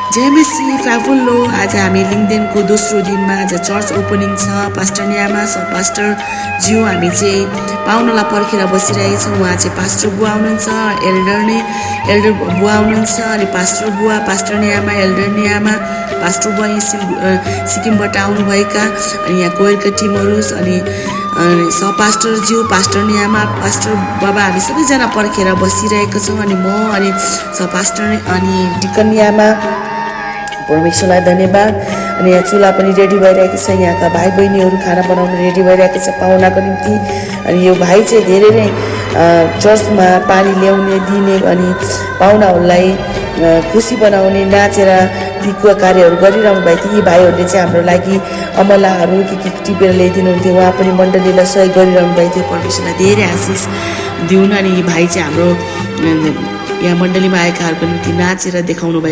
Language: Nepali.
जेएमसी फाफुल्लो आज हामी लिङदेनको दोस्रो दिनमा आज चर्च ओपनिङ छ। पास्टर न्यामा पास्टर ज्यू हामी चाहिँ पाहुनालाई पर्खेर बसिरहेको छौँ। उहाँ चाहिँ पास्टर बुवा हुनुहुन्छ, एल्डर बुवा हुनुहुन्छ, अनि पास्टर बुवा pastor Nyama, Elder Nyama, pastor बुवा सिक्किमबाट आउनुभएका, अनि यहाँ कोयरका टिमहरू, अनि पास्टर ज्यू, पास्टर न्यामा, पास्टर बाबा हामी सबैजना पर्खेर बसिरहेको छौँ। अनि म अनि पास्टर अनि डिकन न्यामा, परमेश्वरलाई धन्यवाद। अनि यहाँ चुल्हा पनि रेडी भइरहेको छ, यहाँका भाइ बहिनीहरू खाना बनाउन रेडी भइरहेको छ पाहुनाको निम्ति। अनि यो भाइ चाहिँ धेरै नै चर्चमा पानी ल्याउने दिने अनि पाहुनाहरूलाई खुसी बनाउने नाचेर ती कार्यहरू गरिरहनु भएको थियो। यी भाइहरूले चाहिँ हाम्रो लागि अमलाहरू के टिपेर ल्याइदिनुहुन्थ्यो, उहाँ पनि मण्डलीलाई सहयोग गरिरहनु भएको थियो। परमेश्वरलाई धेरै आशिष दिउन्। अनि यी भाइ चाहिँ हाम्रो यहाँ मण्डलीमा आएकाहरूको निम्ति नाचेर देखाउनु भएको